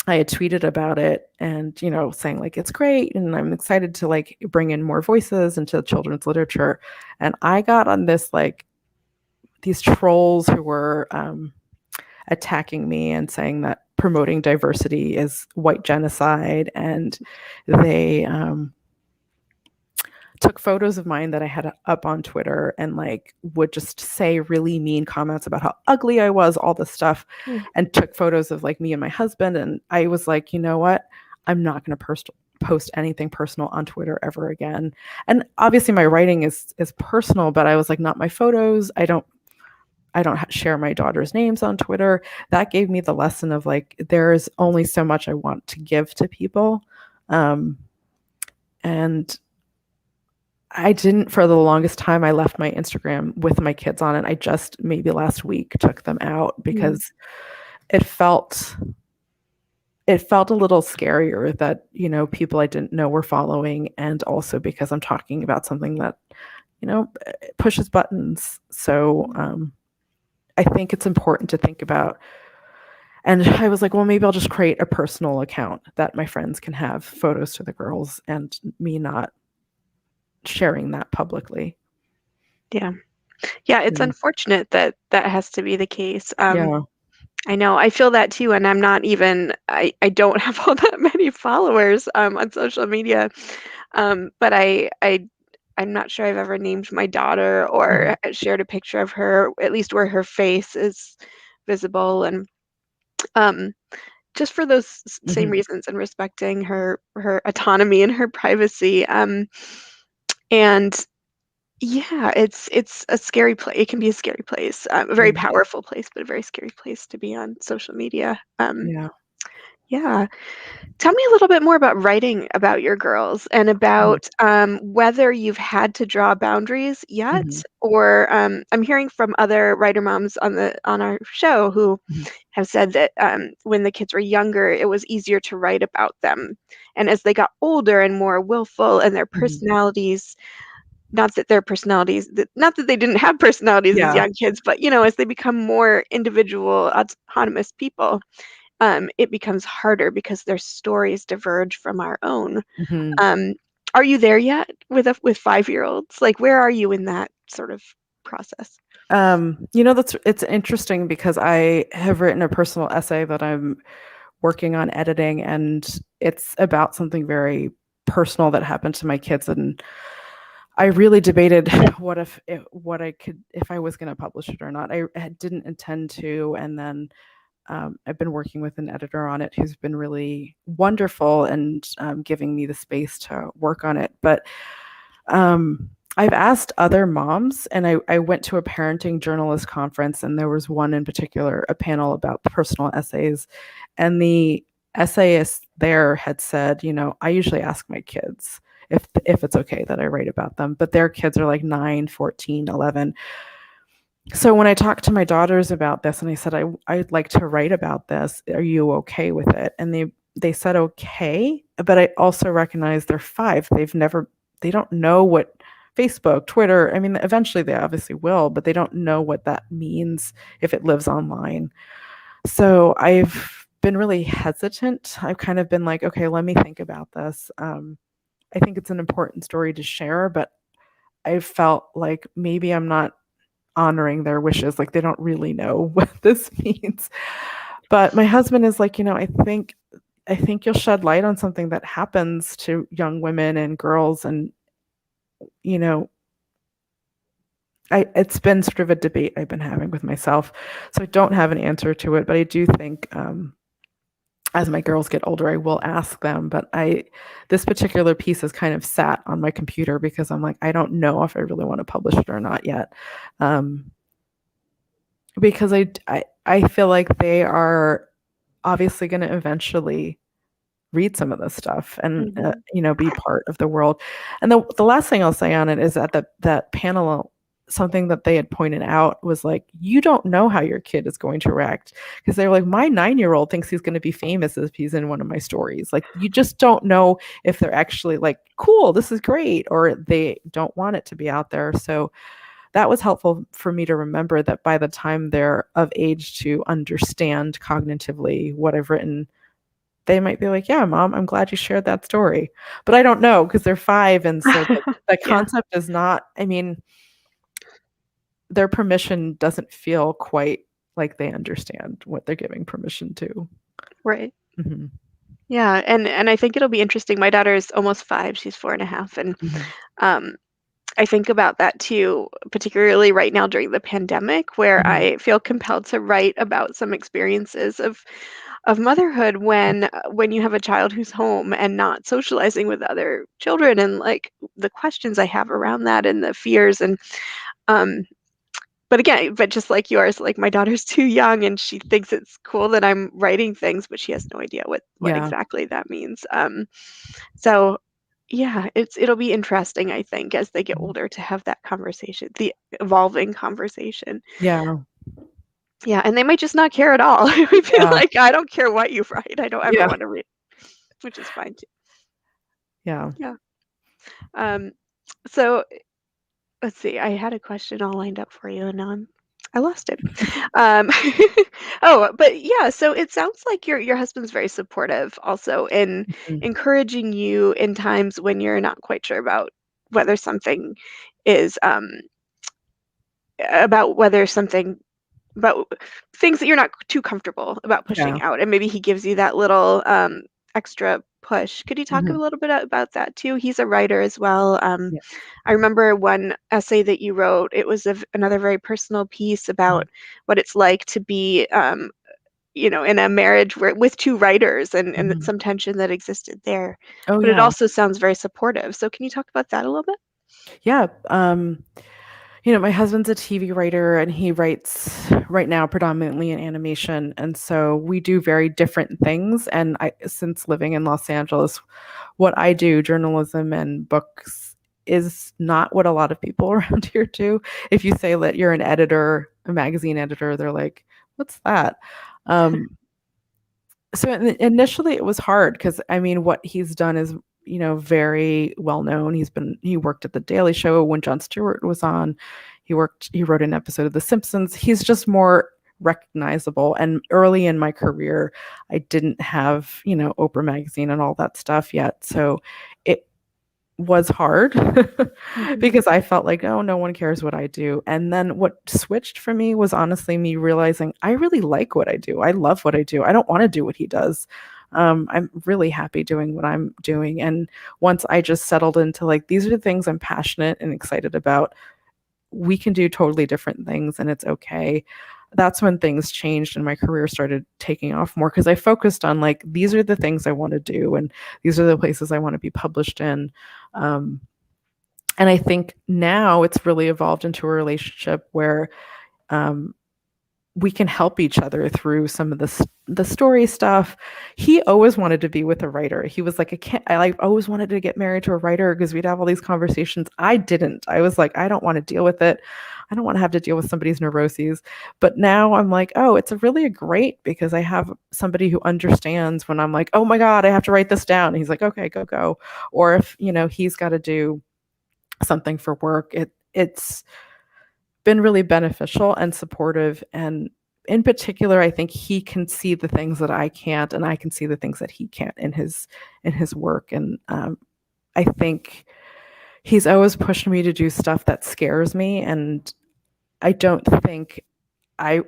I had tweeted about it and, saying like, it's great. And I'm excited to like bring in more voices into children's literature. And I got on this, like, these trolls who were attacking me and saying that promoting diversity is white genocide. And they took photos of mine that I had up on Twitter and like would just say really mean comments about how ugly I was, all this stuff, Mm. and took photos of like me and my husband. And I was like, you know what? I'm not going to post anything personal on Twitter ever again. And obviously my writing is personal, but I was like, not my photos. I don't share my daughter's names on Twitter. That gave me the lesson of like, there's only so much I want to give to people. And I didn't, for the longest time, I left my Instagram with my kids on it. I just maybe last week took them out Mm. because it felt it felt a little scarier that, people I didn't know were following, and also because I'm talking about something that, pushes buttons. So I think it's important to think about. And I was like, well, maybe I'll just create a personal account that my friends can have photos to the girls, and me not sharing that publicly. Yeah. Yeah, it's Mm. unfortunate that that has to be the case. Yeah. I know, I feel that too, and I'm not even I don't have all that many followers, on social media, but I'm not sure I've ever named my daughter Mhm. or shared a picture of her, at least where her face is visible, and, um, just for those same Mhm. reasons and respecting her autonomy and her privacy, and yeah, it's a scary place. It can be a scary place, a very Mhm. powerful place, but a very scary place to be on social media. Yeah. Yeah. Tell me a little bit more about writing about your girls and Mhm. about whether you've had to draw boundaries yet, Mhm. or I'm hearing from other writer moms on our show who Mhm. have said that when the kids were younger, it was easier to write about them, and as they got older and more willful and their Mhm. personalities not that their personalities, not that they didn't have personalities as Yeah. young kids, but as they become more individual, autonomous people, it becomes harder because their stories diverge from our own. Mhm. Um, are you there yet with 5-year-olds? Like, where are you in that sort of process? It's interesting because I have written a personal essay that I'm working on editing, and it's about something very personal that happened to my kids. And I really debated what I could, if I was going to publish it or not. Didn't intend to, and then I've been working with an editor on it who's been really wonderful and giving me the space to work on it. But I've asked other moms, and I went to a parenting journalist conference, and there was one in particular, a panel about personal essays. And the essayist there had said, I usually ask my kids if it's okay that I write about them, but their kids are like 9, 14, 11. So when I talked to my daughters about this and I said, I'd like to write about this, are you okay with it? And they said okay, but I also recognize they're 5. They don't know what Facebook, Twitter, I mean, eventually they obviously will, but they don't know what that means if it lives online. So I've been really hesitant. I've kind of been like, okay, let me think about this. I think it's an important story to share, but I felt like maybe I'm not honoring their wishes. Like they don't really know what this means. But my husband is like, I think you'll shed light on something that happens to young women and girls. And, you know, it's been sort of a debate I've been having with myself. So I don't have an answer to it, but I do think as my girls get older, I will ask them. But this particular piece has kind of sat on my computer because I'm like, I don't know if I really want to publish it or not yet. Um, because I feel like they are obviously going to eventually read some of this stuff and Mhm. be part of the world. And the last thing I'll say on it is that that panel, something that they had pointed out was like, you don't know how your kid is going to react, because they're like, my 9-year-old thinks he's going to be famous if he's in one of my stories. Like you just don't know if they're actually like, cool, this is great, or they don't want it to be out there. So that was helpful for me to remember that by the time they're of age to understand cognitively what I've written, they might be like, yeah, mom, I'm glad you shared that story. But I don't know because they're 5. And so the Yeah, concept is not, I mean, their permission doesn't feel quite like they understand what they're giving permission to. right. Mm-hmm. Yeah, and I think it'll be interesting. My daughter is almost 5, she's 4.5, and, Mm-hmm. um, I think about that too, particularly right now during the pandemic, where Mm-hmm. I feel compelled to write about some experiences of motherhood when you have a child who's home and not socializing with other children, and, like, the questions I have around that and the fears, and, um but just like yours, like, my daughter's too young, and she thinks it's cool that I'm writing things, but she has no idea what Yeah. exactly that means. So, yeah, it'll be interesting, I think, as they get older to have that conversation, the evolving conversation. Yeah. Yeah, and they might just not care at all. It would be Yeah. like, "I don't care what you write, I don't ever Yeah. wanna read," which is fine too. Yeah. Yeah. Um, so let's see, I had a question all lined up for you, and now I lost it. Um, oh, but yeah, so it sounds like your husband's very supportive also in Mhm. encouraging you in times when you're not quite sure about whether something is about whether something about things that you're not too comfortable about Yeah. pushing out, and maybe he gives you that little extra push. Could you talk a Mhm. little bit about that too? He's a writer as well. Yeah. I remember one essay that you wrote, it was another very personal piece Mhm. about what it's like to be, in a marriage where with 2 writers and Mhm. some tension that existed there. Oh, But it yeah. also sounds very supportive. So can you talk about that a little bit? Yeah. My husband's a TV writer and he writes right now predominantly in animation. And so we do very different things. And since living in Los Angeles, what I do, journalism and books, is not what a lot of people around here do. If you say that you're an editor, a magazine editor, they're like, what's that? Um, so initially it was hard because I mean, what he's done is very well known. He worked at the Daily Show when Jon Stewart was on. He wrote an episode of The Simpsons. He's just more recognizable. And early in my career, I didn't have, Oprah Magazine and all that stuff yet. So it was hard Mhm. because I felt like, oh, no one cares what I do. And then what switched for me was honestly me realizing I really like what I do. I love what I do. I don't want to do what he does. I'm really happy doing what I'm doing. And once I just settled into like, these are the things I'm passionate and excited about, we can do totally different things and it's okay. That's when things changed and my career started taking off more because I focused on like, these are the things I want to do and these are the places I want to be published in. Um, and I think now it's really evolved into a relationship where um, we can help each other through some of the story stuff. He always wanted to be with a writer. He was like, I like always wanted to get married to a writer because we'd have all these conversations. I didn't. I was like, I don't want to deal with it. I don't want to have to deal with somebody's neuroses. But now I'm like, oh, it's really great because I have somebody who understands when I'm like, oh my God, I have to write this down. And he's like, okay, go. Or if, he's got to do something for work, it's been really beneficial and supportive. And in particular, I think he can see the things that I can't, and I can see the things that he can't in his work. And I think he's always pushed me to do stuff that scares me. And I don't think I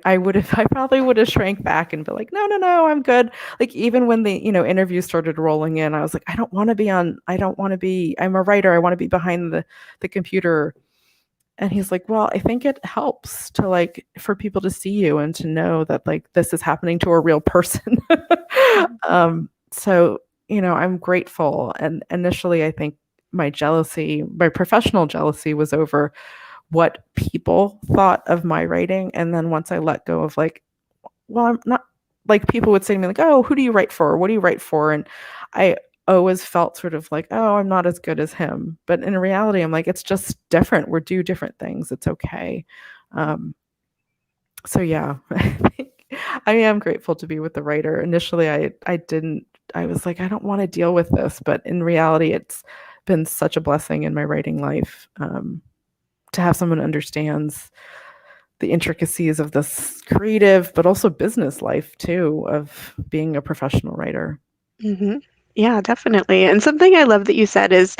probably would have shrank back and be like, no, I'm good. Like even when the, interviews started rolling in, I was like, I don't want to be, I'm a writer. I want to be behind the computer. And he's like, well, I think it helps to like for people to see you and to know that like this is happening to a real person. Mhm. So, I'm grateful. And initially I think my professional jealousy was over what people thought of my writing. And then once I let go of like, well, I'm not like people would say to me like, oh, who do you write for? What do you write for? And I always felt sort of like, oh, I'm not as good as him. But in reality, I'm like, it's just different. We're do different things. It's okay. Um, so yeah, I am grateful to be with the writer. Initially, I didn't. I was like, I don't want to deal with this, but in reality, it's been such a blessing in my writing life to have someone who understands the intricacies of this creative but also business life too of being a professional writer. Mhm. Yeah, definitely. And something I love that you said is,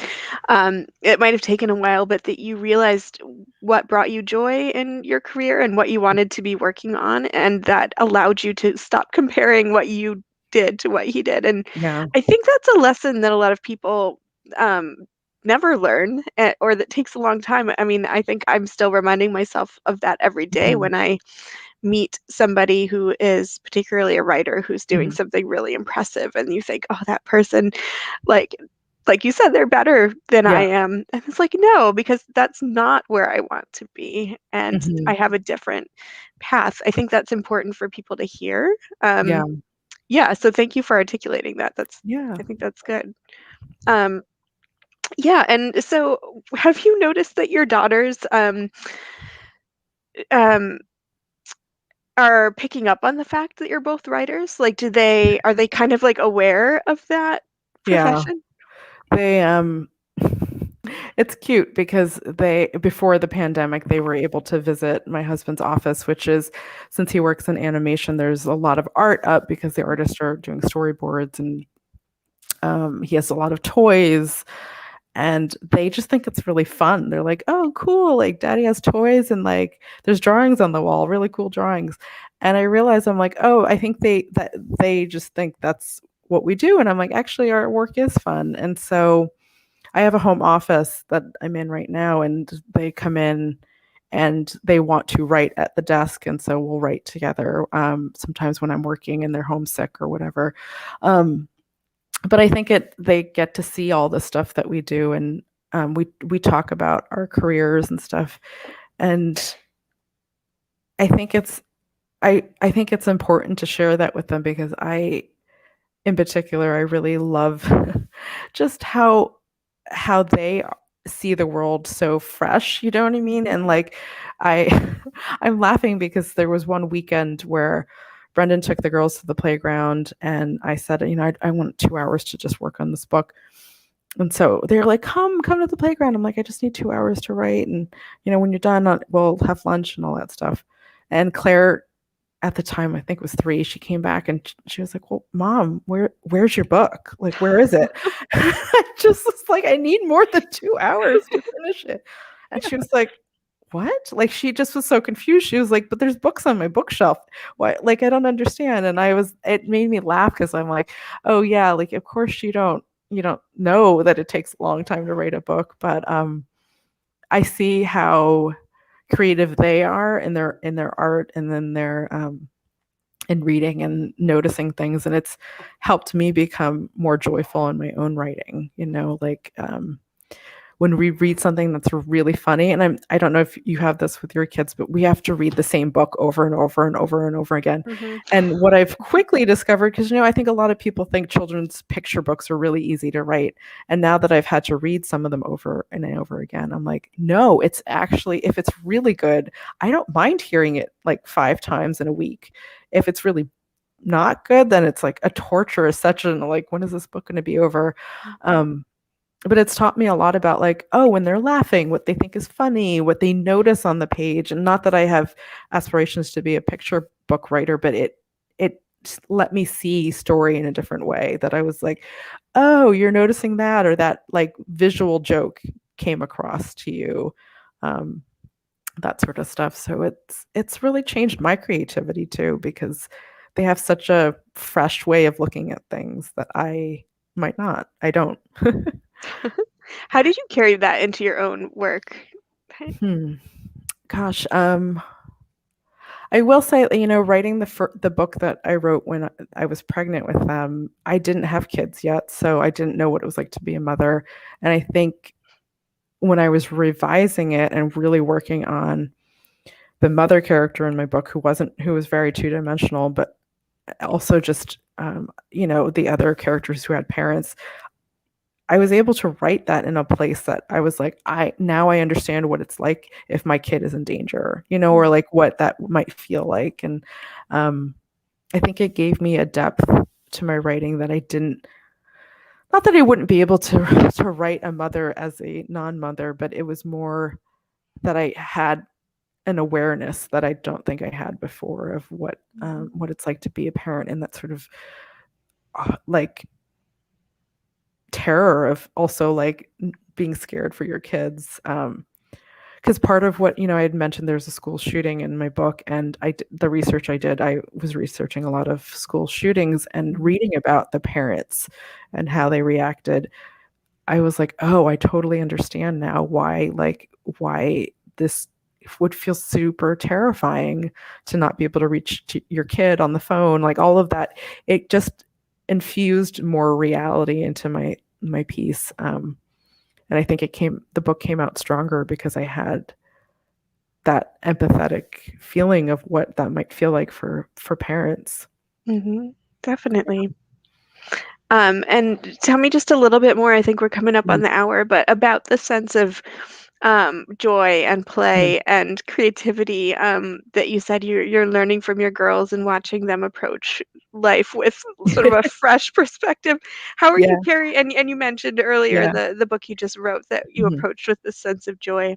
it might have taken a while, but that you realized what brought you joy in your career and what you wanted to be working on, and that allowed you to stop comparing what you did to what he did. And Yeah. I think that's a lesson that a lot of people um, never learn, or that takes a long time. I mean, I think I'm still reminding myself of that every day Mhm. when I meet somebody who is particularly a writer who's doing Mhm. something really impressive and you think, "Oh, that person, like like you said, they're better than I Yeah. am." And it's like, "No, because that's not where I want to be, and I Mhm. have a different path." I think that's important for people to hear. Yeah. Yeah, so thank you for articulating that. Yeah. I think that's good. Um, yeah, and so have you noticed that your daughters, um, are picking up on the fact that you're both writers? Like, are they kind of, like, aware of that Yeah. profession? They it's cute because they before the pandemic they were able to visit my husband's office, which is since he works in animation, there's a lot of art up because the artists are doing storyboards and he has a lot of toys and they just think it's really fun. They're like, "Oh, cool! Like, Daddy has toys, and like, there's drawings on the wall, really cool drawings." And I realize I'm like, "Oh, I think they just think that's what we do." And I'm like, "Actually, our work is fun." And so I have a home office that I'm in right now, and they come in and they want to write at the desk, and so we'll write together. Sometimes when I'm working and they're homesick or whatever. Um, but I think they get to see all the stuff that we do, and we talk about our careers and stuff, and I think I think it's important to share that with them because in particular, I really love just how they see the world so fresh. You know what I mean? And like I I'm laughing because there was one weekend where Brendan took the girls to the playground and I said, I want 2 hours to just work on this book. And so they're like, come to the playground. I'm like, I just need 2 hours to write. And, when you're done, we'll have lunch and all that stuff. And Claire, at the time, I think it was 3, she came back and she was like, well, Mom, where's your book? Like, where is it? I just was like, I need more than 2 hours to finish it. And she was like, what? Like, she just was so confused. She was like, but there's books on my bookshelf. Why? Like, I don't understand. And it made me laugh because I'm like, oh yeah, like, of course you don't know that it takes a long time to write a book, but I see how creative they are in their art, and then their in reading and noticing things, and it's helped me become more joyful in my own writing, like when we read something that's really funny, and I don't know if you have this with your kids, but we have to read the same book over and over and over and over again. Mm-hmm. And what I've quickly discovered, because I think a lot of people think children's picture books are really easy to write, and now that I've had to read some of them over and over again, I'm like, no, it's actually, if it's really good, I don't mind hearing it like 5 times in a week. If it's really not good, then it's like a torturous session, like, when is this book going to be over? But it's taught me a lot about, like, oh, when they're laughing, what they think is funny, what they notice on the page. And not that I have aspirations to be a picture book writer, but it let me see story in a different way, that I was like, oh, you're noticing that, or that like visual joke came across to you, that sort of stuff. So it's really changed my creativity too, because they have such a fresh way of looking at things that I might not. I don't. How did you carry that into your own work? Gosh, I will say, writing the book that I wrote when I was pregnant with them, I didn't have kids yet, so I didn't know what it was like to be a mother. And I think when I was revising it and really working on the mother character in my book, who was very two-dimensional, but also just the other characters who had parents, I was able to write that in a place that I was like, I understand what it's like if my kid is in danger, or like what that might feel like. And I think it gave me a depth to my writing that I didn't, not that I wouldn't be able to write a mother as a non-mother, but it was more that I had an awareness that I don't think I had before of what it's like to be a parent, and that sort of like terror of also like being scared for your kids. Because part of what I had mentioned, there's a school shooting in my book, and the research I did, I was researching a lot of school shootings and reading about the parents and how they reacted. I was like, oh, I totally understand now why this would feel super terrifying to not be able to reach your kid on the phone, like all of that. It just infused more reality into my piece, and I think the book came out stronger because I had that empathetic feeling of what that might feel like for parents. Mm-hmm. Definitely. And tell me just a little bit more. I think we're coming up on the hour, but about the sense of joy and play and creativity that you said you're learning from your girls and watching them approach life with sort of a fresh perspective. How are Yeah, you carrying? And you mentioned earlier yeah. in the book you just wrote that you Mhm. approached with this sense of joy.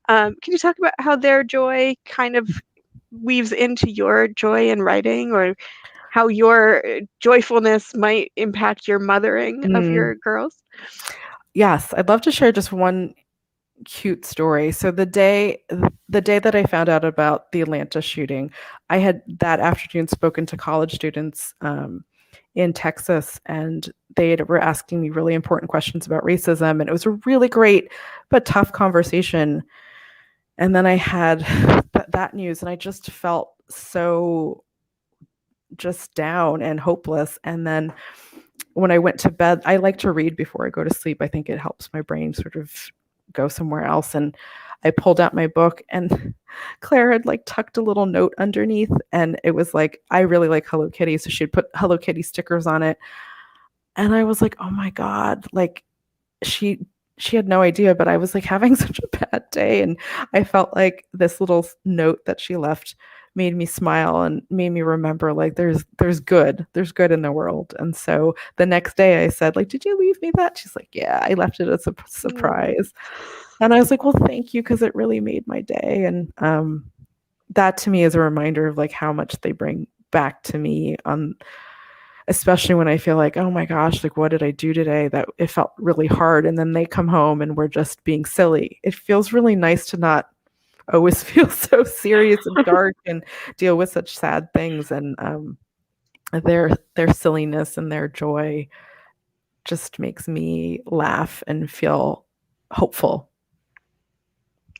Can you talk about how their joy kind of weaves into your joy in writing, or how your joyfulness might impact your mothering of Mm. your girls? Yes, I'd love to share just one cute story. So the day that I found out about the Atlanta shooting, I had that afternoon spoken to college students in Texas, and were asking me really important questions about racism, and it was a really great but tough conversation. And then I had that news, and I just felt so just down and hopeless. And then when I went to bed, I like to read before I go to sleep. I think it helps my brain sort of go somewhere else. And I pulled out my book, and Claire had like tucked a little note underneath, and it was like, I really like Hello Kitty. So she'd put Hello Kitty stickers on it. And I was like, oh my God, like she had no idea, but I was like having such a bad day. And I felt like this little note that she left made me smile and made me remember like there's good in the world. And so the next day I said like, did you leave me that? She's like, yeah, I left it as a Mm. surprise. And I was like, well, thank you, because it really made my day. And that to me is a reminder of like how much they bring back to me on, especially when I feel like, oh my gosh, like what did I do today that it felt really hard, and then they come home and we're just being silly. It feels really nice to not always feel so serious and dark and deal with such sad things. And their silliness and their joy just makes me laugh and feel hopeful.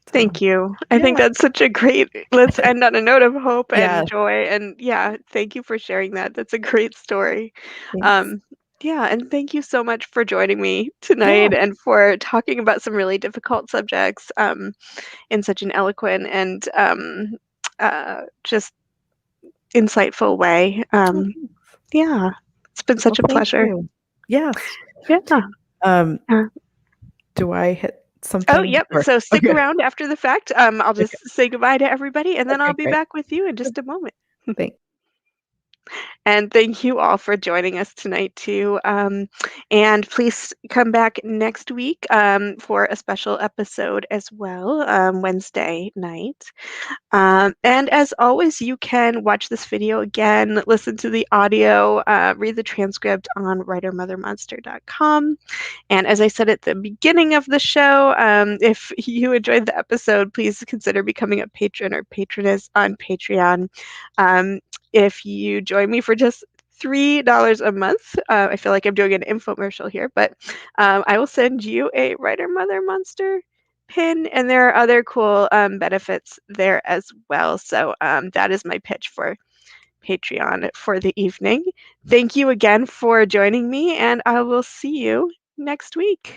So Thank you. I think yeah. that's such a great let's end on a note of hope Yeah, and joy, and yeah, thank you for sharing that. That's a great story. thanks. Um, yeah, and thank you so much for joining me Yeah, tonight and for talking about some really difficult subjects, in such an eloquent and, just insightful way. well, thanks. Yeah, it's been such Well, a thank pleasure. you. Yes. Yeah. um Yeah. do I hit Oh, something yep. or So stick okay, around after the fact. I'll okay, just say goodbye to everybody, and then I'll okay, be great. back with you in just a moment. Thanks. And thank you all for joining us tonight, too. And please come back next week for a special episode as well, Wednesday night. And as always, you can watch this video again, listen to the audio, read the transcript on writermothermonster.com. And as I said at the beginning of the show, if you enjoyed the episode, please consider becoming a patron or patroness on Patreon. Um, if you join me for just $3 a month, I feel like I'm doing an infomercial here, but I will send you a Writer Mother Monster pin, and there are other cool benefits there as well. So that is my pitch for Patreon for the evening. Thank you again for joining me, and I will see you next week.